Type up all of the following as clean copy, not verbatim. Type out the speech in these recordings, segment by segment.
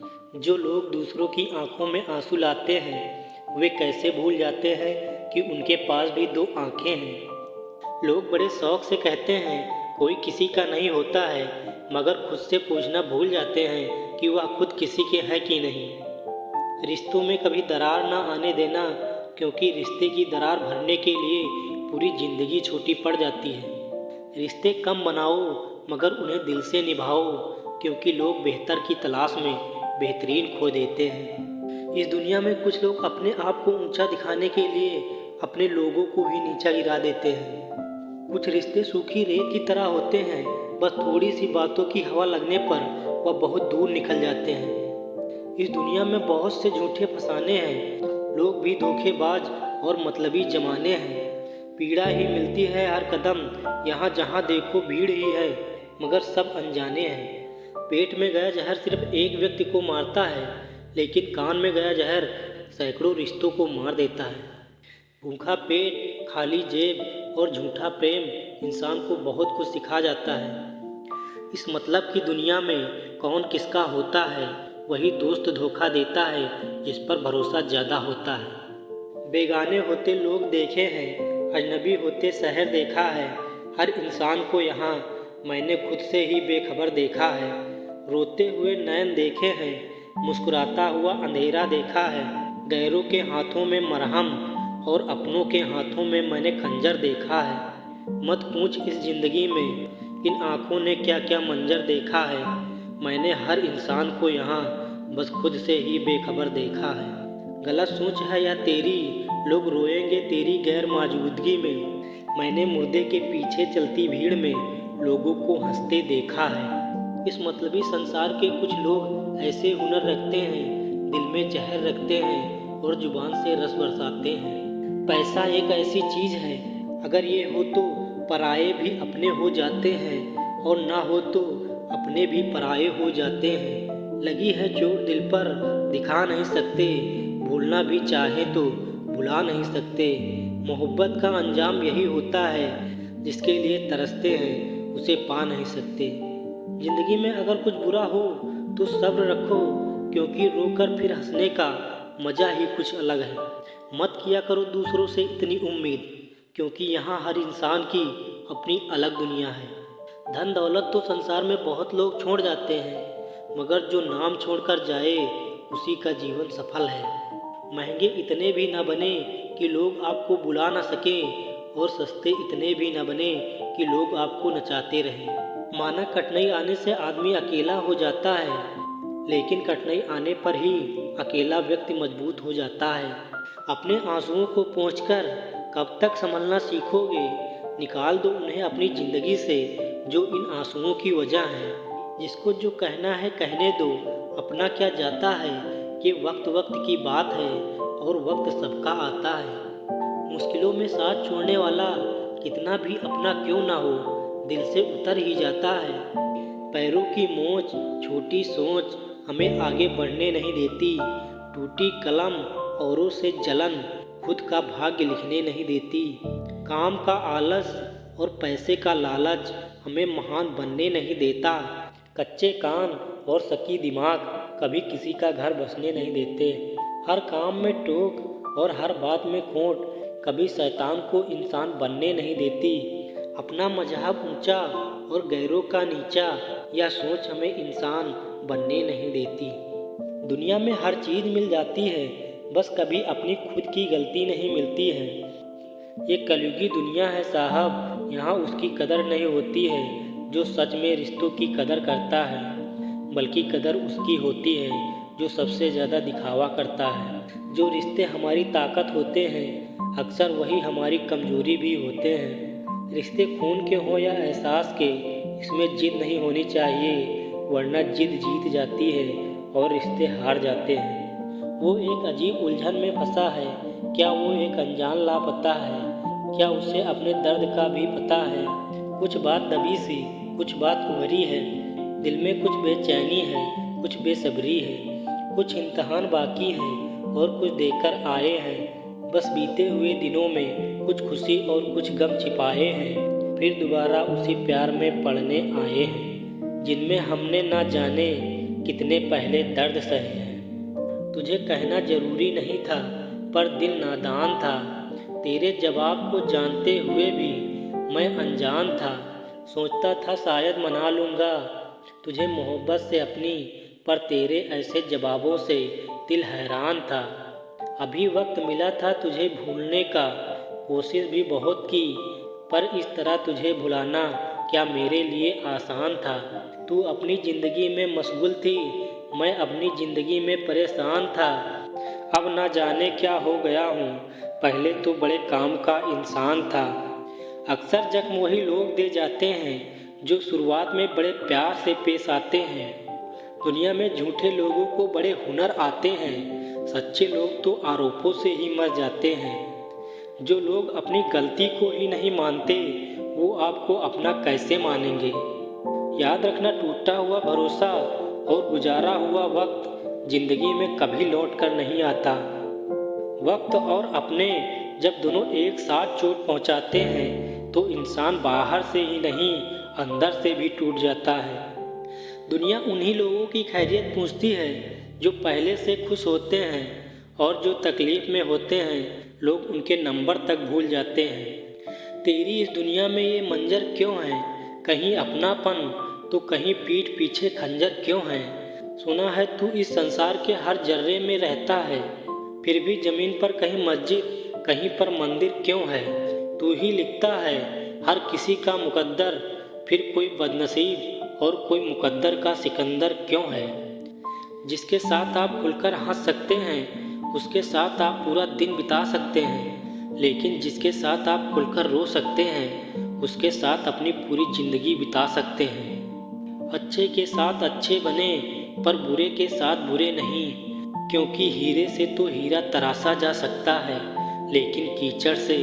जो लोग दूसरों की आंखों में आंसू लाते हैं वे कैसे भूल जाते हैं कि उनके पास भी दो आंखें हैं। लोग बड़े शौक से कहते हैं कोई किसी का नहीं होता है, मगर खुद से पूछना भूल जाते हैं कि वह खुद किसी के है कि नहीं। रिश्तों में कभी दरार ना आने देना, क्योंकि रिश्ते की दरार भरने के लिए पूरी ज़िंदगी छोटी पड़ जाती है। रिश्ते कम बनाओ मगर उन्हें दिल से निभाओ, क्योंकि लोग बेहतर की तलाश में बेहतरीन खो देते हैं। इस दुनिया में कुछ लोग अपने आप को ऊंचा दिखाने के लिए अपने लोगों को ही नीचा गिरा देते हैं। कुछ रिश्ते सूखी रेत की तरह होते हैं, बस थोड़ी सी बातों की हवा लगने पर वह बहुत दूर निकल जाते हैं। इस दुनिया में बहुत से झूठे फसाने हैं, लोग भी धोखेबाज और मतलबी जमाने हैं। पीड़ा ही मिलती है हर कदम, यहाँ जहाँ देखो भीड़ ही है, मगर सब अनजाने हैं। पेट में गया जहर सिर्फ एक व्यक्ति को मारता है, लेकिन कान में गया जहर सैकड़ों रिश्तों को मार देता है। भूखा पेट, खाली जेब और झूठा प्रेम इंसान को बहुत कुछ सिखा जाता है। इस मतलब की दुनिया में कौन किसका होता है, वही दोस्त धोखा देता है जिस पर भरोसा ज़्यादा होता है। बेगाने होते लोग देखे हैं, अजनबी होते शहर देखा है। हर इंसान को यहाँ मैंने खुद से ही बेखबर देखा है। रोते हुए नैन देखे हैं, मुस्कुराता हुआ अंधेरा देखा है। गैरों के हाथों में मरहम और अपनों के हाथों में मैंने खंजर देखा है। मत पूछ इस जिंदगी में इन आँखों ने क्या क्या मंजर देखा है। मैंने हर इंसान को यहाँ बस खुद से ही बेखबर देखा है। गलत सोच है या तेरी, लोग रोएंगे तेरी गैर मौजूदगी में। मैंने मुर्दे के पीछे चलती भीड़ में लोगों को हंसते देखा है। इस मतलबी संसार के कुछ लोग ऐसे हुनर रखते हैं, दिल में जहर रखते हैं और जुबान से रस बरसाते हैं। पैसा एक ऐसी चीज़ है, अगर ये हो तो पराये भी अपने हो जाते हैं, और ना हो तो अपने भी पराये हो जाते हैं। लगी है चोट दिल पर, दिखा नहीं सकते, भूलना भी चाहे तो भुला नहीं सकते। मोहब्बत का अंजाम यही होता है, जिसके लिए तरसते हैं उसे पा नहीं सकते। ज़िंदगी में अगर कुछ बुरा हो तो सब्र रखो, क्योंकि रोकर फिर हंसने का मज़ा ही कुछ अलग है। मत किया करो दूसरों से इतनी उम्मीद, क्योंकि यहाँ हर इंसान की अपनी अलग दुनिया है। धन दौलत तो संसार में बहुत लोग छोड़ जाते हैं, मगर जो नाम छोड़कर जाए उसी का जीवन सफल है। महंगे इतने भी न बने कि लोग आपको बुला न सकें, और सस्ते इतने भी न बने कि लोग आपको नचाते रहें। माना कठिनाई आने से आदमी अकेला हो जाता है, लेकिन कठिनाई आने पर ही अकेला व्यक्ति मजबूत हो जाता है। अपने आंसुओं को पोंछकर कब तक संभलना सीखोगे? निकाल दो उन्हें अपनी ज़िंदगी से, जो इन आंसुओं की वजह है। जिसको जो कहना है कहने दो, अपना क्या जाता है। ये वक्त वक्त की बात है और वक्त सबका आता है। मुश्किलों में साथ छोड़ने वाला कितना भी अपना क्यों ना हो, दिल से उतर ही जाता है। पैरों की मोच, छोटी सोच हमें आगे बढ़ने नहीं देती। टूटी कलम, औरों से जलन, खुद का भाग्य लिखने नहीं देती। काम का आलस और पैसे का लालच हमें महान बनने नहीं देता। कच्चे कान और सकी दिमाग कभी किसी का घर बसने नहीं देते। हर काम में टोक और हर बात में खोट कभी शैतान को इंसान बनने नहीं देती। अपना मजहब ऊंचा और गैरों का नीचा, यह सोच हमें इंसान बनने नहीं देती। दुनिया में हर चीज़ मिल जाती है, बस कभी अपनी खुद की गलती नहीं मिलती है। ये कलयुगी दुनिया है साहब, यहाँ उसकी कदर नहीं होती है जो सच में रिश्तों की कदर करता है, बल्कि कदर उसकी होती है जो सबसे ज़्यादा दिखावा करता है। जो रिश्ते हमारी ताकत होते हैं, अक्सर वही हमारी कमजोरी भी होते हैं। रिश्ते खून के हों या एहसास के, इसमें जिद नहीं होनी चाहिए, वरना जिद जीत जाती है और रिश्ते हार जाते हैं। वो एक अजीब उलझन में फंसा है, क्या वो एक अनजान लापता है? क्या उसे अपने दर्द का भी पता है? कुछ बात दबी सी, कुछ बात उभरी है, दिल में कुछ बेचैनी है, कुछ बेसब्री है, कुछ इम्तहान बाकी है और कुछ देकर आए हैं। बस बीते हुए दिनों में कुछ खुशी और कुछ गम छिपाए हैं, फिर दोबारा उसी प्यार में पड़ने आए हैं, जिनमें हमने ना जाने कितने पहले दर्द सहे हैं। तुझे कहना जरूरी नहीं था पर दिल नादान था, तेरे जवाब को जानते हुए भी मैं अनजान था। सोचता था शायद मना लूँगा तुझे मोहब्बत से अपनी, पर तेरे ऐसे जवाबों से दिल हैरान था। अभी वक्त मिला था तुझे भूलने का, कोशिश भी बहुत की, पर इस तरह तुझे भुलाना क्या मेरे लिए आसान था। तू अपनी ज़िंदगी में मशगूल थी, मैं अपनी ज़िंदगी में परेशान था। अब ना जाने क्या हो गया हूँ, पहले तो बड़े काम का इंसान था। अक्सर जख्म वही लोग दे जाते हैं जो शुरुआत में बड़े प्यार से पेश आते हैं। दुनिया में झूठे लोगों को बड़े हुनर आते हैं, सच्चे लोग तो आरोपों से ही मर जाते हैं। जो लोग अपनी गलती को ही नहीं मानते वो आपको अपना कैसे मानेंगे। याद रखना, टूटा हुआ भरोसा और गुजारा हुआ वक्त ज़िंदगी में कभी लौट कर नहीं आता। वक्त और अपने जब दोनों एक साथ चोट पहुंचाते हैं तो इंसान बाहर से ही नहीं अंदर से भी टूट जाता है। दुनिया उन्हीं लोगों की खैरियत पूछती है जो पहले से खुश होते हैं, और जो तकलीफ़ में होते हैं लोग उनके नंबर तक भूल जाते हैं। तेरी इस दुनिया में ये मंजर क्यों है, कहीं अपनापन तो कहीं पीठ पीछे खंजर क्यों है। सुना है तू इस संसार के हर जर्रे में रहता है, फिर भी ज़मीन पर कहीं मस्जिद कहीं पर मंदिर क्यों है। तू ही लिखता है हर किसी का मुकद्दर, फिर कोई बदनसीब और कोई मुकद्दर का सिकंदर क्यों है। जिसके साथ आप खुलकर हंस सकते हैं उसके साथ आप पूरा दिन बिता सकते हैं, लेकिन जिसके साथ आप खुलकर रो सकते हैं उसके साथ अपनी पूरी ज़िंदगी बिता सकते हैं। अच्छे के साथ अच्छे बने पर बुरे के साथ बुरे नहीं, क्योंकि हीरे से तो हीरा तराशा जा सकता है, लेकिन कीचड़ से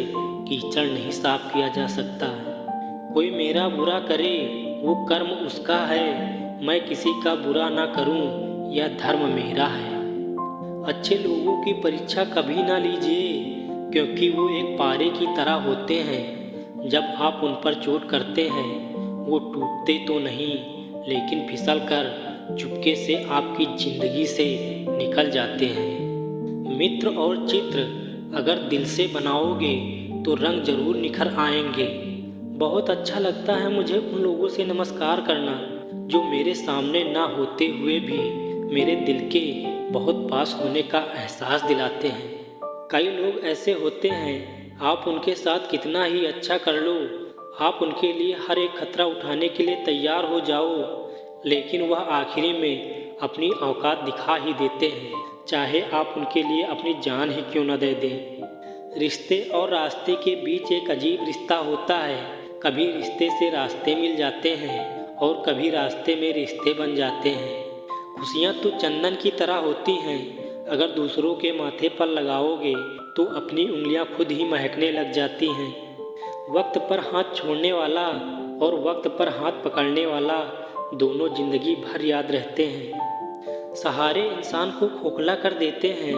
कीचड़ नहीं साफ किया जा सकता है। कोई मेरा बुरा करे वो कर्म उसका है, मैं किसी का बुरा ना करूं यह धर्म मेरा है। अच्छे लोगों की परीक्षा कभी ना लीजिए, क्योंकि वो एक पारे की तरह होते हैं। जब आप उन पर चोट करते हैं वो टूटते तो नहीं, लेकिन फिसल कर चुपके से आपकी ज़िंदगी से निकल जाते हैं। मित्र और चित्र अगर दिल से बनाओगे तो रंग जरूर निखर आएंगे। बहुत अच्छा लगता है मुझे उन लोगों से नमस्कार करना जो मेरे सामने ना होते हुए भी मेरे दिल के बहुत पास होने का एहसास दिलाते हैं। कई लोग ऐसे होते हैं, आप उनके साथ कितना ही अच्छा कर लो, आप उनके लिए हर एक खतरा उठाने के लिए तैयार हो जाओ, लेकिन वह आखिरी में अपनी औकात दिखा ही देते हैं, चाहे आप उनके लिए अपनी जान ही क्यों न दे दें। रिश्ते और रास्ते के बीच एक अजीब रिश्ता होता है। कभी रिश्ते से रास्ते मिल जाते हैं और कभी रास्ते में रिश्ते बन जाते हैं। खुशियाँ तो चंदन की तरह होती हैं, अगर दूसरों के माथे पर लगाओगे तो अपनी उंगलियाँ खुद ही महकने लग जाती हैं। वक्त पर हाथ छोड़ने वाला और वक्त पर हाथ पकड़ने वाला दोनों जिंदगी भर याद रहते हैं। सहारे इंसान को खोखला कर देते हैं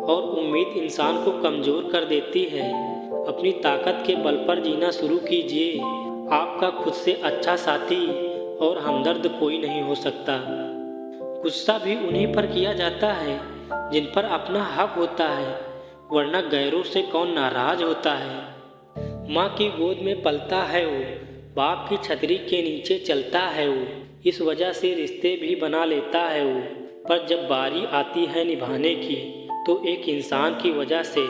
और उम्मीद इंसान को कमज़ोर कर देती है। अपनी ताकत के बल पर जीना शुरू कीजिए। आपका खुद से अच्छा साथी और हमदर्द कोई नहीं हो सकता। गुस्सा भी उन्हीं पर किया जाता है जिन पर अपना हक होता है, वरना गैरों से कौन नाराज होता है। माँ की गोद में पलता है वो, बाप की छतरी के नीचे चलता है वो, इस वजह से रिश्ते भी बना लेता है वो। पर जब बारी आती है निभाने की तो एक इंसान की वजह से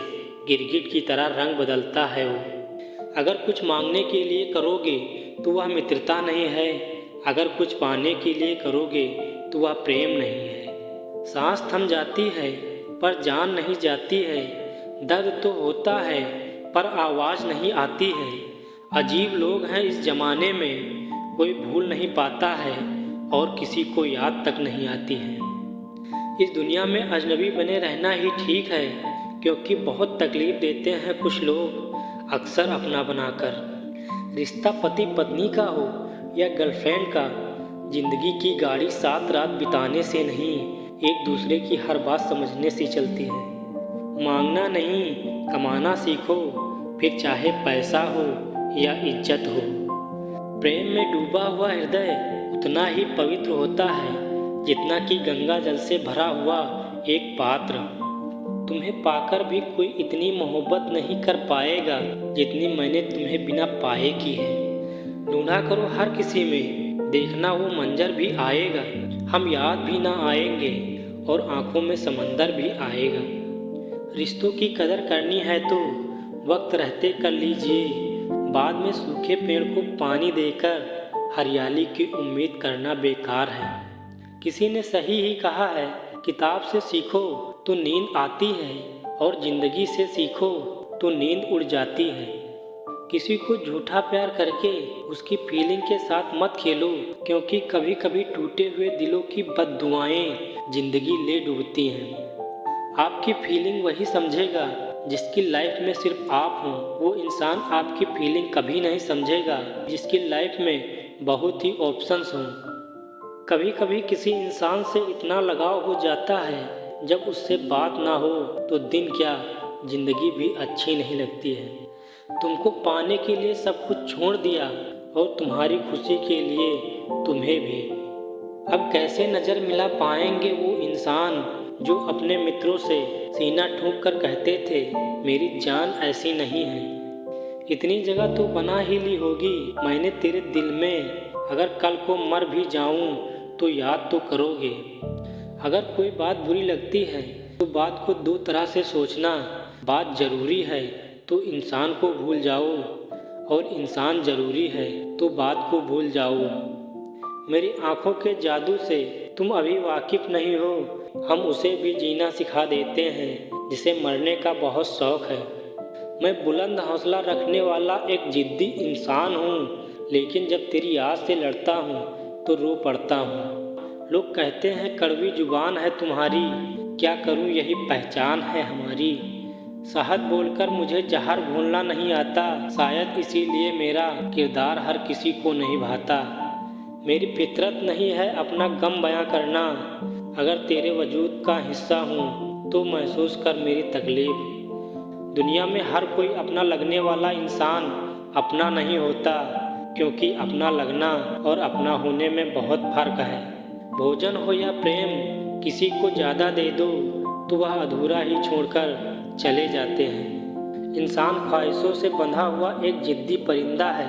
गिरगिट की तरह रंग बदलता है वो। अगर कुछ मांगने के लिए करोगे तो वह मित्रता नहीं है, अगर कुछ पाने के लिए करोगे तो वह प्रेम नहीं है। सांस थम जाती है पर जान नहीं जाती है, दर्द तो होता है पर आवाज़ नहीं आती है। अजीब लोग हैं इस ज़माने में, कोई भूल नहीं पाता है और किसी को याद तक नहीं आती है। इस दुनिया में अजनबी बने रहना ही ठीक है, क्योंकि बहुत तकलीफ़ देते हैं कुछ लोग अक्सर अपना बनाकर। रिश्ता पति पत्नी का हो या गर्लफ्रेंड का, जिंदगी की गाड़ी 7 रात बिताने से नहीं, एक दूसरे की हर बात समझने से चलती है। मांगना नहीं कमाना सीखो, फिर चाहे पैसा हो या इज्जत हो। प्रेम में डूबा हुआ हृदय उतना ही पवित्र होता है जितना कि गंगा जल से भरा हुआ एक पात्र। तुम्हें पाकर भी कोई इतनी मोहब्बत नहीं कर पाएगा जितनी मैंने तुम्हें बिना पाए की है। ढूंढा करो हर किसी में, देखना वो मंजर भी आएगा, हम याद भी ना आएंगे और आंखों में समंदर भी आएगा। रिश्तों की कदर करनी है तो वक्त रहते कर लीजिए, बाद में सूखे पेड़ को पानी देकर हरियाली की उम्मीद करना बेकार है। किसी ने सही ही कहा है, किताब से सीखो तो नींद आती है और ज़िंदगी से सीखो तो नींद उड़ जाती है। किसी को झूठा प्यार करके उसकी फीलिंग के साथ मत खेलो, क्योंकि कभी कभी टूटे हुए दिलों की बद्दुआएं जिंदगी ले डूबती हैं। आपकी फीलिंग वही समझेगा जिसकी लाइफ में सिर्फ आप हो। वो इंसान आपकी फीलिंग कभी नहीं समझेगा जिसकी लाइफ में बहुत ही ऑप्शंस हों। कभी कभी किसी इंसान से इतना लगाव हो जाता है, जब उससे बात ना हो तो दिन क्या जिंदगी भी अच्छी नहीं लगती है। तुमको पाने के लिए सब कुछ छोड़ दिया और तुम्हारी खुशी के लिए तुम्हें भी। अब कैसे नज़र मिला पाएंगे वो इंसान जो अपने मित्रों से सीना ठोक कर कहते थे मेरी जान ऐसी नहीं है। इतनी जगह तो बना ही ली होगी मैंने तेरे दिल में, अगर कल को मर भी जाऊं तो याद तो करोगे। अगर कोई बात बुरी लगती है तो बात को दो तरह से सोचना, बात ज़रूरी है तो इंसान को भूल जाओ और इंसान ज़रूरी है तो बात को भूल जाओ। मेरी आंखों के जादू से तुम अभी वाकिफ़ नहीं हो, हम उसे भी जीना सिखा देते हैं जिसे मरने का बहुत शौक़ है। मैं बुलंद हौसला रखने वाला एक ज़िद्दी इंसान हूँ, लेकिन जब तेरी याद से लड़ता हूँ तो रो पड़ता हूँ। लोग कहते हैं कड़वी जुबान है तुम्हारी, क्या करूँ यही पहचान है हमारी। शहद बोलकर मुझे जहर घोलना नहीं आता, शायद इसीलिए मेरा किरदार हर किसी को नहीं भाता। मेरी फितरत नहीं है अपना गम बयां करना, अगर तेरे वजूद का हिस्सा हूँ तो महसूस कर मेरी तकलीफ। दुनिया में हर कोई अपना लगने वाला इंसान अपना नहीं होता, क्योंकि अपना लगना और अपना होने में बहुत फ़र्क है। भोजन हो या प्रेम, किसी को ज़्यादा दे दो तो वह अधूरा ही छोड़कर चले जाते हैं। इंसान ख्वाहिशों से बंधा हुआ एक जिद्दी परिंदा है,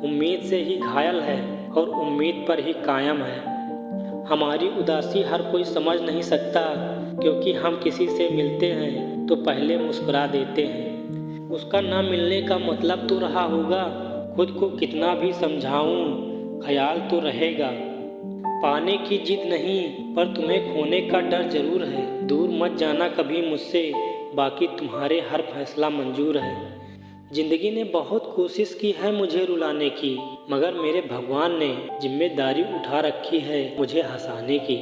उम्मीद से ही घायल है और उम्मीद पर ही कायम है। हमारी उदासी हर कोई समझ नहीं सकता, क्योंकि हम किसी से मिलते हैं तो पहले मुस्कुरा देते हैं। उसका ना मिलने का मतलब तो रहा होगा, खुद को कितना भी समझाऊं ख्याल तो रहेगा। पाने की जिद नहीं, पर तुम्हें खोने का डर जरूर है। दूर मत जाना कभी मुझसे, बाकी तुम्हारे हर फैसला मंजूर है। जिंदगी ने बहुत कोशिश की है मुझे रुलाने की, मगर मेरे भगवान ने जिम्मेदारी उठा रखी है मुझे हंसाने की।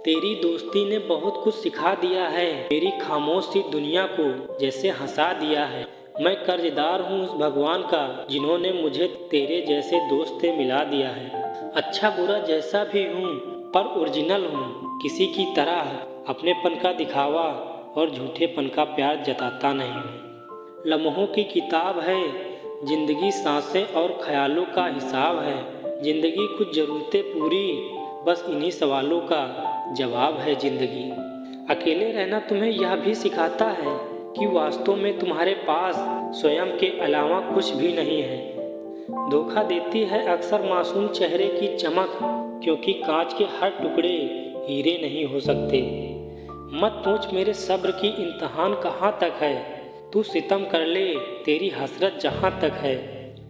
तेरी दोस्ती ने बहुत कुछ सिखा दिया है, मेरी खामोश सी दुनिया को जैसे हंसा दिया है। मैं कर्जदार हूँ उस भगवान का जिन्होंने मुझे तेरे जैसे दोस्त से मिला दिया है। अच्छा बुरा जैसा भी हूँ पर ओरिजिनल हूँ, किसी की तरह अपनेपन का दिखावा और झूठेपन का प्यार जताता नहीं हूँ। लम्हों की किताब है जिंदगी, सांसें और ख्यालों का हिसाब है। जिंदगी कुछ ज़रूरतें पूरी, बस इन्हीं सवालों का जवाब है जिंदगी। अकेले रहना तुम्हें यह भी सिखाता है कि वास्तव में तुम्हारे पास स्वयं के अलावा कुछ भी नहीं है। धोखा देती है अक्सर मासूम चेहरे की चमक, क्योंकि कांच के हर टुकड़े हीरे नहीं हो सकते। मत पूछ मेरे सब्र की इम्तहान कहाँ तक है, तू सितम कर ले तेरी हसरत जहाँ तक है।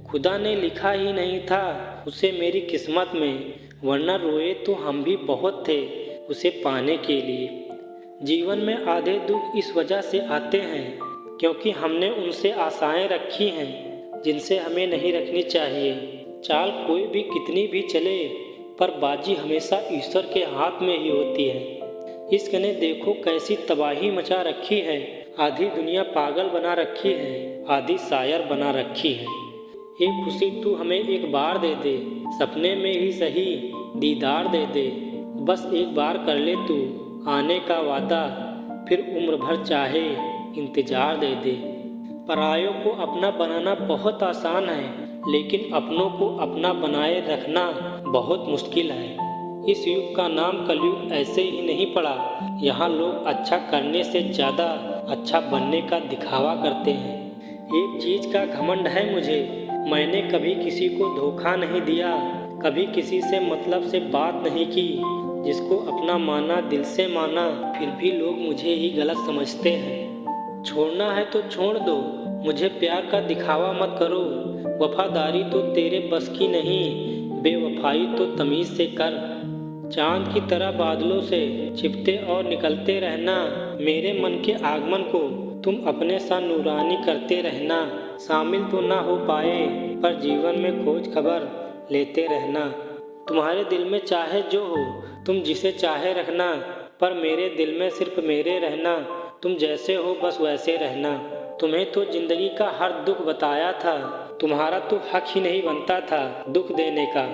खुदा ने लिखा ही नहीं था उसे मेरी किस्मत में, वरना रोए तो हम भी बहुत थे उसे पाने के लिए। जीवन में आधे दुख इस वजह से आते हैं क्योंकि हमने उनसे आशाएं रखी हैं जिनसे हमें नहीं रखनी चाहिए। चाल कोई भी कितनी भी चले, पर बाजी हमेशा ईश्वर के हाथ में ही होती है। इश्क ने देखो कैसी तबाही मचा रखी है, आधी दुनिया पागल बना रखी है, आधी शायर बना रखी है। एक खुशी तू हमें एक बार दे दे, सपने में ही सही दीदार दे दे। बस एक बार कर ले तू आने का वादा, फिर उम्र भर चाहे इंतजार दे दे। परायों को अपना बनाना बहुत आसान है, लेकिन अपनों को अपना बनाए रखना बहुत मुश्किल है। इस युग का नाम कलयुग ऐसे ही नहीं पड़ा। यहाँ लोग अच्छा करने से ज़्यादा अच्छा बनने का दिखावा करते हैं। एक चीज़ का घमंड है मुझे, मैंने कभी किसी को धोखा नहीं दिया, कभी किसी से मतलब से बात नहीं की। जिसको अपना माना, दिल से माना, फिर भी लोग मुझे ही गलत समझते हैं। छोड़ना है तो छोड़ दो, मुझे प्यार का दिखावा मत करो। वफादारी तो तेरे बस की नहीं, बेवफाई तो तमीज़ से कर। चांद की तरह बादलों से छिपते और निकलते रहना, मेरे मन के आगमन को तुम अपने साथ नूरानी करते रहना। शामिल तो ना हो पाए पर जीवन में खोज खबर लेते रहना। तुम्हारे दिल में चाहे जो हो तुम जिसे चाहे रखना, पर मेरे दिल में सिर्फ मेरे रहना। तुम जैसे हो बस वैसे रहना। तुम्हें तो जिंदगी का हर दुख बताया था, तुम्हारा तो हक ही नहीं बनता था दुख देने का।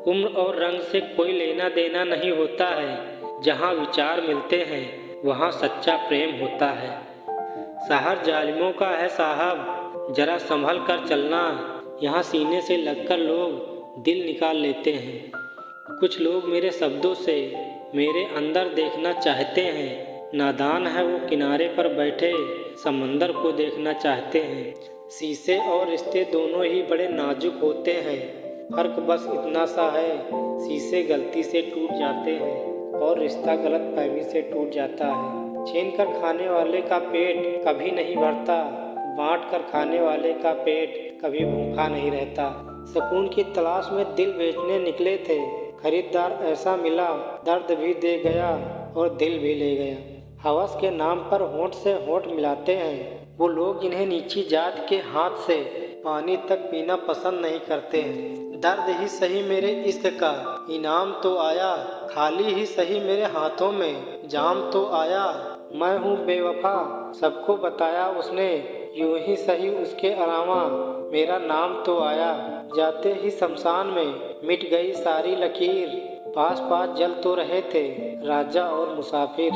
उम्र और रंग से कोई लेना देना नहीं होता है, जहाँ विचार मिलते हैं वहाँ सच्चा प्रेम होता है। शहर जालिमों का है साहब, जरा संभल कर चलना, यहाँ सीने से लगकर लोग दिल निकाल लेते हैं। कुछ लोग मेरे शब्दों से मेरे अंदर देखना चाहते हैं, नादान है वो किनारे पर बैठे समंदर को देखना चाहते हैं। शीशे और रिश्ते दोनों ही बड़े नाजुक होते हैं, फर्क बस इतना सा है, शीशे गलती से टूट जाते हैं और रिश्ता गलत फहमी से टूट जाता है। छीन कर खाने वाले का पेट कभी नहीं भरता, बांट कर खाने वाले का पेट कभी भूखा नहीं रहता। सुकून की तलाश में दिल बेचने निकले थे, खरीदार ऐसा मिला दर्द भी दे गया और दिल भी ले गया। हवस के नाम पर होंठ से होंठ मिलाते हैं वो लोग जिन्हें नीची जात के हाथ से पानी तक पीना पसंद नहीं करते हैं। दर्द ही सही मेरे इश्क का इनाम तो आया, खाली ही सही मेरे हाथों में जाम तो आया। मैं हूँ बेवफा सबको बताया उसने, यूं ही सही उसके अलावा मेरा नाम तो आया। जाते ही शमशान में मिट गई सारी लकीर, पास पास जल तो रहे थे राजा और मुसाफिर।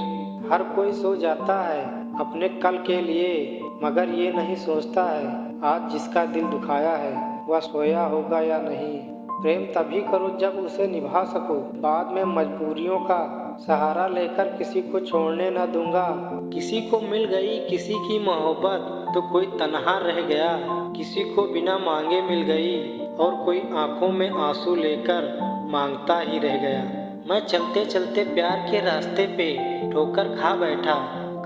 हर कोई सो जाता है अपने कल के लिए, मगर ये नहीं सोचता है आज जिसका दिल दुखाया है वह सोया होगा या नहीं। प्रेम तभी करो जब उसे निभा सको, बाद में मजबूरियों का सहारा लेकर किसी को छोड़ने न दूंगा। किसी को मिल गई किसी की मोहब्बत तो कोई तन्हा रह गया, किसी को बिना मांगे मिल गई और कोई आंखों में आंसू लेकर मांगता ही रह गया। मैं चलते चलते प्यार के रास्ते पे ठोकर खा बैठा,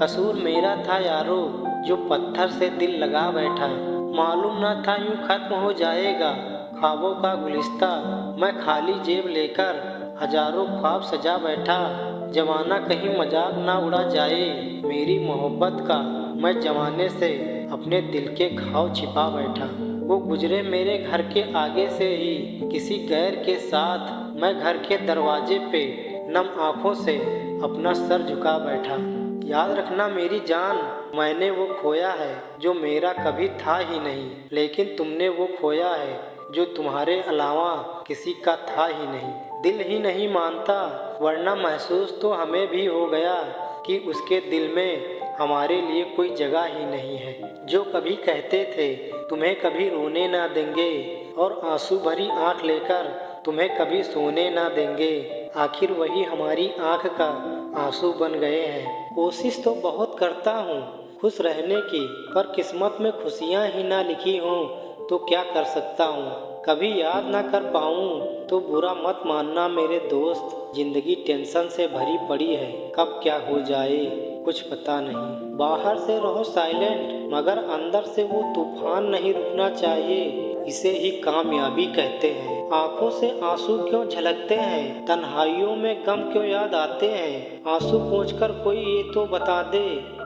कसूर मेरा था यारो जो पत्थर से दिल लगा बैठा। मालूम न था यूं खत्म हो जाएगा ख्वाबों का गुलिस्ता, मैं खाली जेब लेकर हजारों ख्वाब सजा बैठा। जमाना कहीं मजाक ना उड़ा जाए मेरी मोहब्बत का, मैं जमाने से अपने दिल के घाव छिपा बैठा। वो गुजरे मेरे घर के आगे से ही किसी गैर के साथ, मैं घर के दरवाजे पे नम आँखों से अपना सर झुका बैठा। याद रखना मेरी जान, मैंने वो खोया है जो मेरा कभी था ही नहीं, लेकिन तुमने वो खोया है जो तुम्हारे अलावा किसी का था ही नहीं। दिल ही नहीं मानता वरना महसूस तो हमें भी हो गया कि उसके दिल में हमारे लिए कोई जगह ही नहीं है। जो कभी कहते थे तुम्हें कभी रोने ना देंगे और आंसू भरी आंख लेकर तुम्हें कभी सोने ना देंगे, आखिर वही हमारी आंख का आंसू बन गए हैं। कोशिश तो बहुत करता हूँ खुश रहने की, पर किस्मत में खुशियाँ ही ना लिखी हों तो क्या कर सकता हूँ। कभी याद ना कर पाऊँ तो बुरा मत मानना मेरे दोस्त, जिंदगी टेंशन से भरी पड़ी है, कब क्या हो जाए कुछ पता नहीं। बाहर से रहो साइलेंट मगर अंदर से वो तूफान नहीं रुकना चाहिए, इसे ही कामयाबी कहते हैं। आंखों से आंसू क्यों झलकते हैं, तन्हाइयों में गम क्यों याद आते हैं। आंसू पोंछकर कोई ये तो बता दे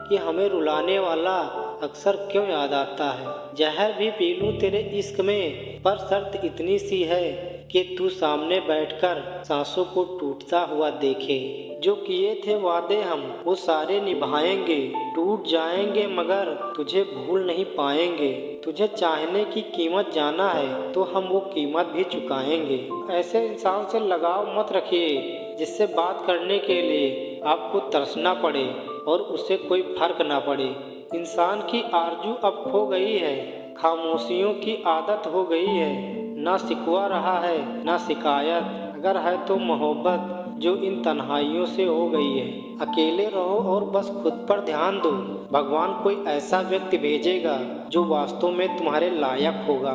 कि हमें रुलाने वाला अक्सर क्यों याद आता है। जहर भी पी लूं तेरे इश्क में, पर शर्त इतनी सी है कि तू सामने बैठकर सांसों को टूटता हुआ देखे। जो किए थे वादे हम वो सारे निभाएंगे, टूट जाएंगे मगर तुझे भूल नहीं पाएंगे। तुझे चाहने की कीमत जाना है तो हम वो कीमत भी चुकाएंगे। ऐसे इंसान से लगाव मत रखिए जिससे बात करने के लिए आपको तरसना पड़े और उससे कोई फर्क ना पड़े। इंसान की आरजू अब खो गई है, खामोशियों की आदत हो गई है, ना शिकवा रहा है ना शिकायत। अगर है तो मोहब्बत जो इन तन्हाइयों से हो गई है। अकेले रहो और बस खुद पर ध्यान दो, भगवान कोई ऐसा व्यक्ति भेजेगा जो वास्तव में तुम्हारे लायक होगा।